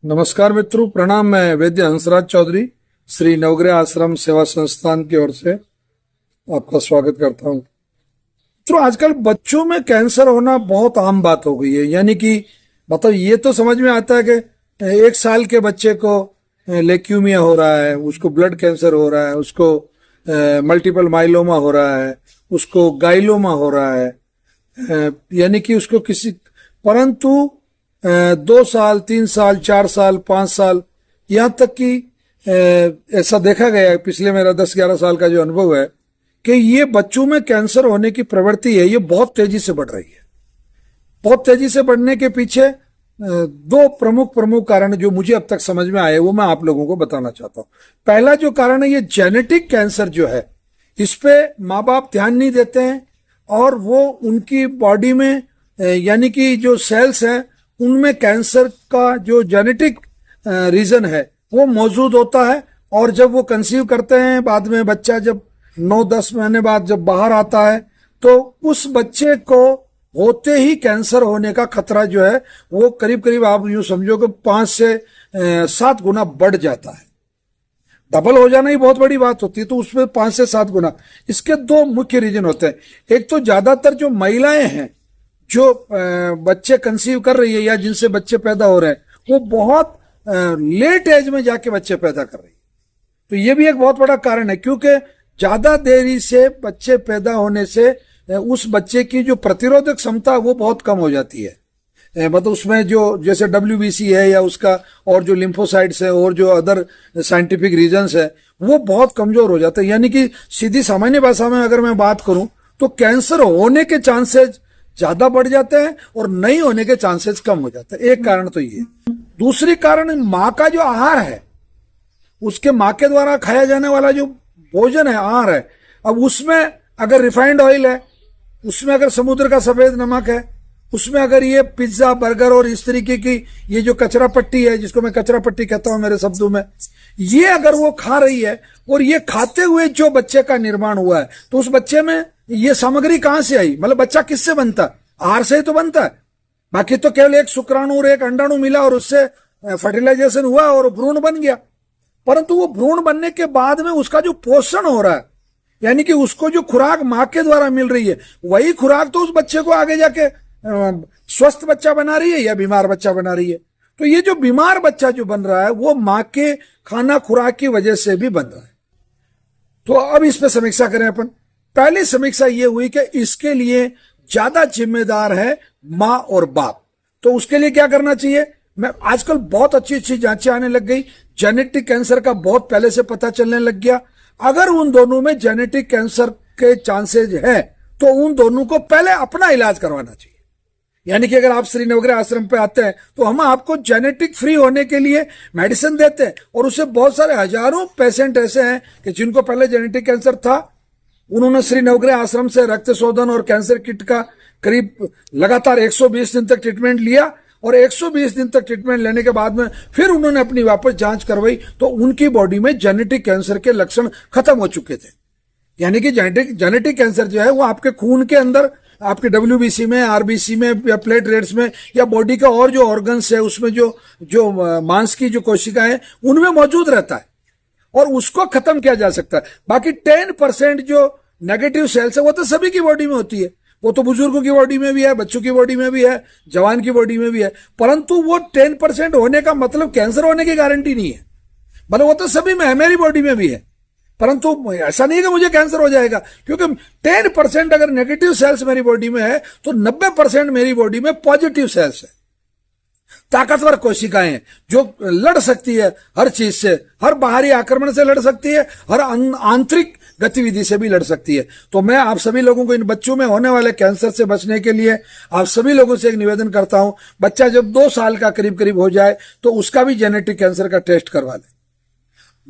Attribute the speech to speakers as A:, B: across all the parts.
A: नमस्कार मित्रों, प्रणाम। मैं वैद्य हंसराज चौधरी श्री नवग्रह आश्रम सेवा संस्थान की ओर से आपका स्वागत करता हूं। तो आजकल बच्चों में कैंसर होना बहुत आम बात हो गई है। यानी कि मतलब ये तो समझ में आता है कि 1 साल के बच्चे को लेक्यूमिया हो रहा है, उसको ब्लड कैंसर हो रहा है, उसको मल्टीपल माइलोमा हो रहा है, उसको गाइलोमा हो रहा है, यानी कि उसको किसी, परंतु 2 साल, 3 साल, 4 साल, 5 साल, यहाँ तक कि ऐसा देखा गया है, पिछले मेरा 10-11 साल का जो अनुभव है, कि ये बच्चों में कैंसर होने की प्रवृत्ति है, ये बहुत तेजी से बढ़ रही है। बहुत तेजी से बढ़ने के पीछे 2 प्रमुख कारण जो मुझे अब तक समझ में आए वो मैं आप लोगों को बताना चाहता हूँ। पहला जो कारण है, ये जेनेटिक कैंसर जो है, इस पे माँ बाप ध्यान नहीं देते हैं और वो उनकी बॉडी में यानी कि जो सेल्स हैं उनमें कैंसर का जो जेनेटिक रीजन है वो मौजूद होता है। और जब वो कंसीव करते हैं, बाद में बच्चा जब 9-10 महीने बाद जब बाहर आता है, तो उस बच्चे को होते ही कैंसर होने का खतरा जो है वो करीब करीब आप यूं समझो कि 5 से 7 गुना बढ़ जाता है। डबल हो जाना ही बहुत बड़ी बात होती है, तो उसमें 5 से 7 गुना। इसके 2 मुख्य रीजन होते हैं। एक तो ज्यादातर जो महिलाएं हैं जो बच्चे कंसीव कर रही है या जिनसे बच्चे पैदा हो रहे हैं, वो बहुत लेट एज में जाके बच्चे पैदा कर रही है। तो ये भी एक बहुत बड़ा कारण है, क्योंकि ज्यादा देरी से बच्चे पैदा होने से उस बच्चे की जो प्रतिरोधक क्षमता वो बहुत कम हो जाती है। मतलब उसमें जो जैसे WBC है या उसका और जो लिम्फोसाइट्स है और जो अदर साइंटिफिक रीजन्स है वो बहुत कमजोर हो जाते हैं। यानी कि सीधी सामान्य भाषा में अगर मैं बात करूं तो कैंसर होने के चांसेस ज्यादा बढ़ जाते हैं और नहीं होने के चांसेस कम हो जाते हैं। एक कारण तो ये। दूसरी कारण, माँ का जो आहार है, उसके माँ के द्वारा खाया जाने वाला जो भोजन है, आहार है, अब उसमें अगर रिफाइंड ऑयल है, उसमें अगर समुद्र का सफेद नमक है, उसमें अगर ये पिज्जा, बर्गर और इस तरीके की ये जो कचरा पट्टी है, जिसको मैं कचरा पट्टी कहता हूं मेरे शब्दों में, ये अगर वो खा रही है और ये खाते हुए जो बच्चे का निर्माण हुआ है, तो उस बच्चे में ये सामग्री कहां से आई? मतलब बच्चा किससे बनता है? आहार से ही तो बनता है। बाकी तो केवल एक शुक्राणु और एक अंडाणु मिला और उससे फर्टिलाइजेशन हुआ और भ्रूण बन गया। परंतु वो भ्रूण बनने के बाद में उसका जो पोषण हो रहा है, यानी कि उसको जो खुराक माँ के द्वारा मिल रही है, वही खुराक तो उस बच्चे को आगे जाके स्वस्थ बच्चा बना रही है या बीमार बच्चा बना रही है। तो ये जो बीमार बच्चा जो बन रहा है वो माँ के खाना खुराक की वजह से भी बन रहा है। तो अब इस पे समीक्षा करें अपन। पहली समीक्षा ये हुई कि इसके लिए ज्यादा जिम्मेदार है माँ और बाप। तो उसके लिए क्या करना चाहिए? मैं आजकल बहुत अच्छी अच्छी जांचें आने लग गई, जेनेटिक कैंसर का बहुत पहले से पता चलने लग गया। अगर उन दोनों में जेनेटिक कैंसर के चांसेज है तो उन दोनों को पहले अपना इलाज करवाना चाहिए। यानी कि अगर आप श्री नवग्रह आश्रम पे आते हैं तो हम आपको जेनेटिक फ्री होने के लिए मेडिसिन देते हैं, और उससे बहुत सारे हजारों पेशेंट ऐसे हैं कि जिनको पहले जेनेटिक कैंसर था, उन्होंने श्री नवग्रह आश्रम से रक्त शोधन और कैंसर किट का करीब लगातार 120 दिन तक ट्रीटमेंट लिया, और 120 दिन तक ट्रीटमेंट लेने के बाद में फिर उन्होंने अपनी वापस जांच करवाई तो उनकी बॉडी में जेनेटिक कैंसर के लक्षण खत्म हो चुके थे। यानी कि जेनेटिक कैंसर जो है वो आपके खून के अंदर, आपके WBC में, RBC में या प्लेटलेट्स में या बॉडी का और जो ऑर्गन्स है उसमें जो मांस की जो कोशिकाएं उनमें मौजूद रहता है और उसको खत्म किया जा सकता है। बाकी 10% जो नेगेटिव सेल्स है वो तो सभी की बॉडी में होती है। वो तो बुजुर्गों की बॉडी में भी है, बच्चों की बॉडी में भी है, जवान की बॉडी में भी है। परंतु वो 10% होने का मतलब कैंसर होने की गारंटी नहीं है। मतलब वो तो सभी में है, मेरी बॉडी में भी है, परंतु ऐसा नहीं है कि मुझे कैंसर हो जाएगा, क्योंकि 10% अगर नेगेटिव सेल्स मेरी बॉडी में है तो 90% मेरी बॉडी में पॉजिटिव सेल्स है, ताकतवर कोशिकाएं जो लड़ सकती है हर चीज से, हर बाहरी आक्रमण से लड़ सकती है, हर आंतरिक गतिविधि से भी लड़ सकती है। तो मैं आप सभी लोगों को इन बच्चों में होने वाले कैंसर से बचने के लिए आप सभी लोगों से एक निवेदन करता हूं, बच्चा जब 2 साल का करीब करीब हो जाए तो उसका भी जेनेटिक कैंसर का टेस्ट करवा लें,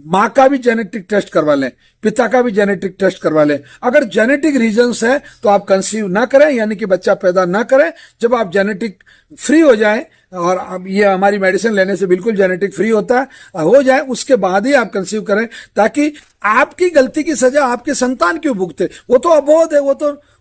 A: माँ का भी जेनेटिक टेस्ट करवा लें, पिता का भी जेनेटिक टेस्ट करवा लें। अगर जेनेटिक रीजंस है तो आप कंसीव ना करें, यानी कि बच्चा पैदा ना करें। जब आप जेनेटिक फ्री हो जाएं, और अब ये हमारी मेडिसिन लेने से बिल्कुल जेनेटिक फ्री होता है, हो जाए उसके बाद ही आप कंसीव करें, ताकि आपकी गलती की सजा आपके संतान क्यों भुगते। वो तो अबोध है,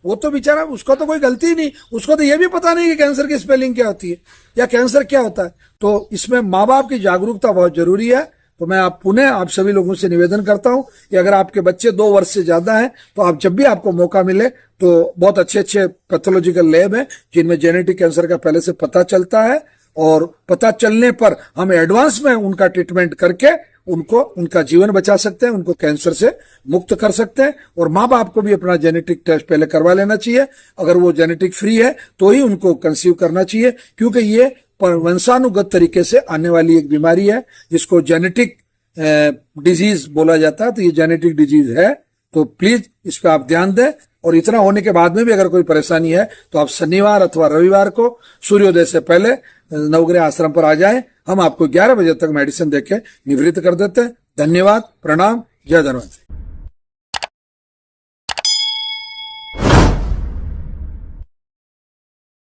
A: वो तो बेचारा, उसका तो कोई गलती ही नहीं, उसको तो ये भी पता नहीं कि कैंसर की स्पेलिंग क्या होती है या कैंसर क्या होता है। तो इसमें माँ बाप की जागरूकता बहुत जरूरी है। तो मैं पुनः आप सभी लोगों से निवेदन करता हूं कि अगर आपके बच्चे 2 वर्ष से ज्यादा हैं तो आप जब भी आपको मौका मिले तो बहुत अच्छे अच्छे पैथोलॉजिकल लैब हैं जिनमें जेनेटिक कैंसर का पहले से पता चलता है, और पता चलने पर हम एडवांस में उनका ट्रीटमेंट करके उनको उनका जीवन बचा सकते हैं, उनको कैंसर से मुक्त कर सकते हैं। और माँ बाप को भी अपना जेनेटिक टेस्ट पहले करवा लेना चाहिए। अगर वो जेनेटिक फ्री है तो ही उनको कंसीव करना चाहिए, क्योंकि ये वंशानुगत तरीके से आने वाली एक बीमारी है जिसको जेनेटिक डिजीज बोला जाता है। तो ये जेनेटिक डिजीज है, तो प्लीज इस पर आप ध्यान दें। और इतना होने के बाद में भी अगर कोई परेशानी है तो आप शनिवार अथवा रविवार को सूर्योदय से पहले नवग्रह आश्रम पर आ जाएं। हम आपको 11 बजे तक मेडिसिन देके निवृत्त कर देते हैं। धन्यवाद, प्रणाम, जय धन्वंतरि।